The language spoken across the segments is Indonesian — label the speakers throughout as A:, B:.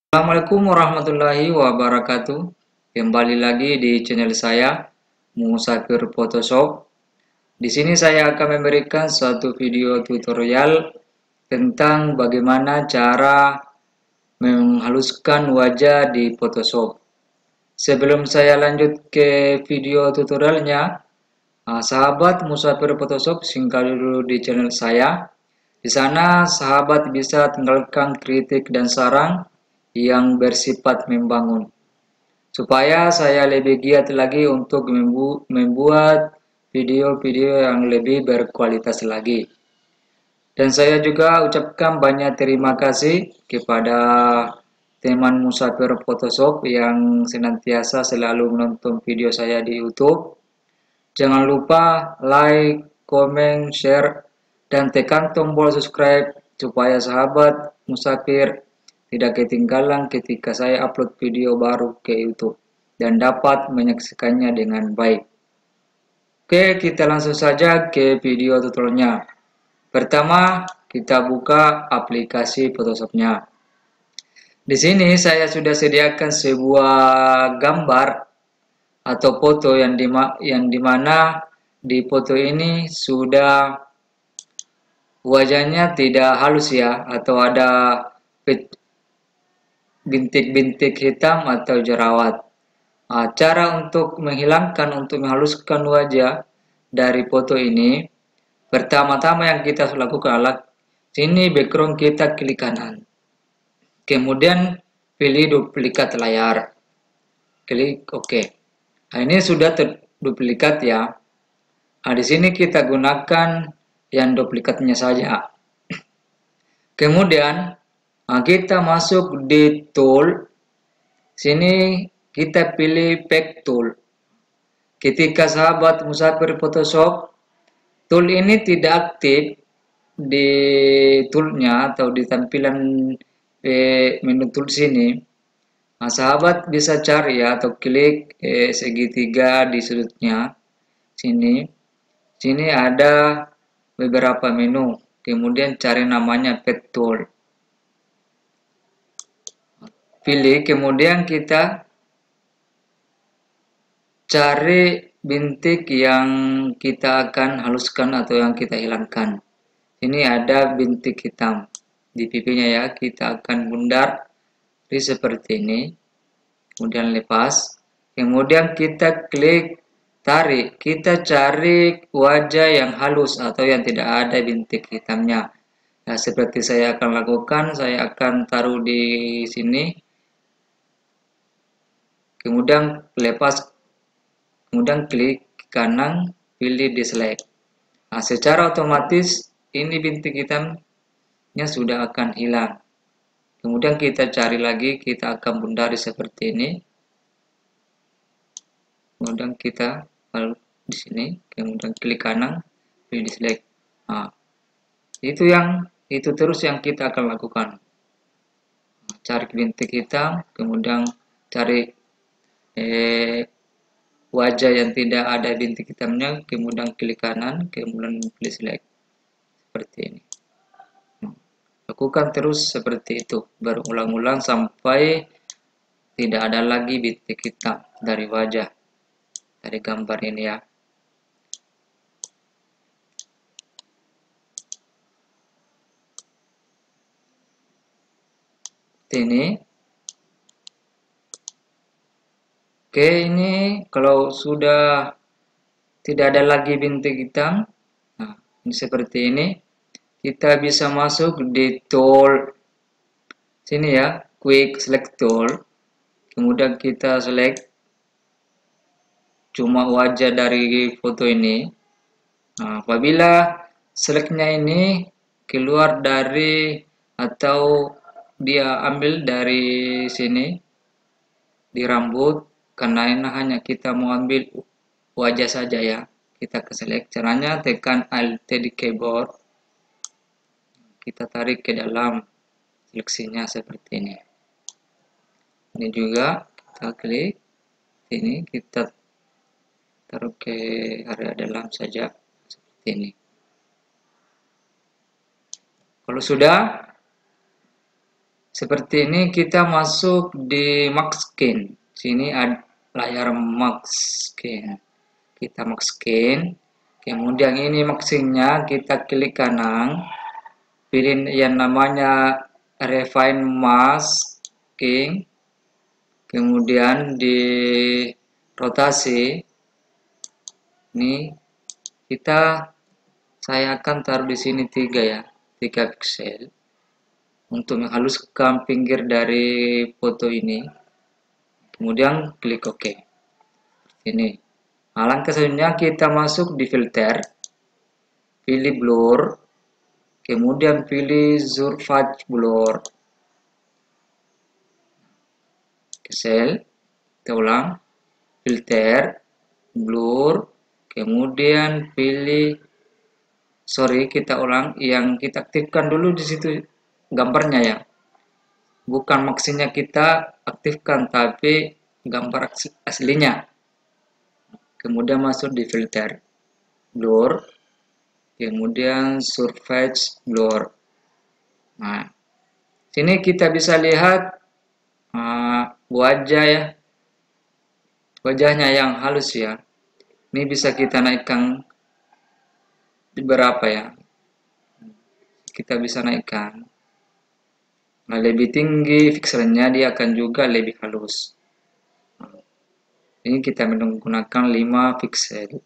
A: Assalamualaikum warahmatullahi wabarakatuh. Kembali lagi di channel saya, Musafir Photoshop. Di sini saya akan memberikan suatu video tutorial tentang bagaimana cara menghaluskan wajah di Photoshop. Sebelum saya lanjut ke video tutorialnya, sahabat Musafir Photoshop, singgah dulu di channel saya. Di sana sahabat bisa tinggalkan kritik dan saran yang bersifat membangun, supaya saya lebih giat lagi untuk membuat video-video yang lebih berkualitas lagi. Dan saya juga ucapkan banyak terima kasih kepada teman Musafir Photoshop yang senantiasa selalu menonton video saya di YouTube. Jangan lupa like, komen, share, dan tekan tombol subscribe supaya sahabat Musafir tidak ketinggalan ketika saya upload video baru ke YouTube dan dapat menyaksikannya dengan baik. Oke, kita langsung saja ke video tutorialnya. Pertama, kita buka aplikasi Photoshop-nya. Di sini saya sudah sediakan sebuah gambar atau foto yang dimana di foto ini sudah wajahnya tidak halus ya, atau ada bintik-bintik hitam atau jerawat. Cara untuk menghaluskan wajah dari foto ini, pertama-tama yang kita lakukan adalah sini background kita klik kanan, kemudian pilih duplikat layar, klik OK. Nah, ini sudah terduplikat ya. Nah, di sini kita gunakan yang duplikatnya saja. Kemudian kita masuk di tool. Sini kita pilih Pack Tool. Ketika sahabat Musafir Photoshop, tool ini tidak aktif di toolnya atau di tampilan menu tool sini. Nah, sahabat bisa cari ya, atau klik segitiga di sudutnya. Sini ada beberapa menu. Kemudian cari namanya Pack Tool. Pilih, kemudian kita cari bintik yang kita akan haluskan atau yang kita hilangkan. Ini ada bintik hitam di pipinya ya, kita akan bundar seperti ini, kemudian lepas, kemudian kita klik tarik, kita cari wajah yang halus atau yang tidak ada bintik hitamnya. Nah, seperti saya akan lakukan, saya akan taruh di sini, kemudian lepas, kemudian klik kanan, pilih deselect. Nah, secara otomatis ini bintik hitamnya sudah akan hilang. Kemudian kita cari lagi, kita akan bundari seperti ini. Kemudian kita lalu di sini, kemudian klik kanan, pilih deselect. Nah, itu terus yang kita akan lakukan. Cari bintik hitam, kemudian cari wajah yang tidak ada bintik hitamnya, kemudian klik kanan, kemudian pilih select seperti ini. Lakukan terus seperti itu, berulang-ulang sampai tidak ada lagi bintik hitam dari wajah dari gambar ini ya. Ini oke, ini kalau sudah tidak ada lagi bintik hitam, nah ini seperti ini, kita bisa masuk di tool sini ya, quick select tool, kemudian kita select cuma wajah dari foto ini. Nah, apabila selectnya ini keluar dari atau dia ambil dari sini di rambut, karena ini hanya kita mau ambil wajah saja ya, kita ke select. Caranya tekan Alt di keyboard, kita tarik ke dalam seleksinya seperti ini. Ini juga kita klik, ini kita taruh ke area dalam saja seperti ini. Kalau sudah, Seperti ini kita masuk di Maxscale. Sini ada layar Maxscale. Kita Maxscale. Kemudian ini maksingnya kita klik kanan. Pilih yang namanya Refine Masking. Kemudian di rotasi. Ini saya akan taruh di sini 3 ya. 3 pixel. Untuk menghaluskan pinggir dari foto ini. Kemudian klik OK. Ini. Nah, langkah selanjutnya kita masuk di filter. Pilih blur. Kemudian pilih surface blur. Cancel. Kita ulang. Filter. Blur. Kemudian pilih. Kita ulang. Yang kita aktifkan dulu di situ gambarnya ya. Bukan maksudnya kita aktifkan, tapi gambar aslinya. Kemudian masuk di filter. Blur. Kemudian surface blur. Nah, sini kita bisa lihat wajah ya, wajahnya yang halus ya. Ini bisa kita naikkan berapa ya? Kita bisa naikkan. Nah, lebih tinggi pixelnya dia akan juga lebih halus. Nah, ini kita menggunakan 5 pixel.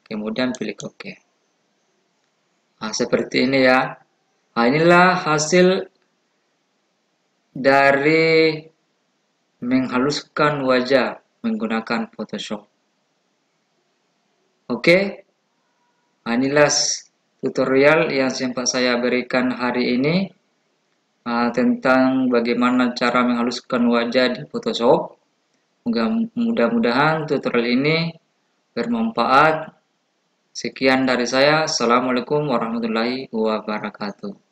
A: Kemudian pilih OK. Nah, seperti ini ya. Nah, inilah hasil dari menghaluskan wajah menggunakan Photoshop. Oke, nah, inilah tutorial yang sempat saya berikan hari ini tentang bagaimana cara menghaluskan wajah di Photoshop. Mudah-mudahan tutorial ini bermanfaat. Sekian dari saya. Assalamualaikum warahmatullahi wabarakatuh.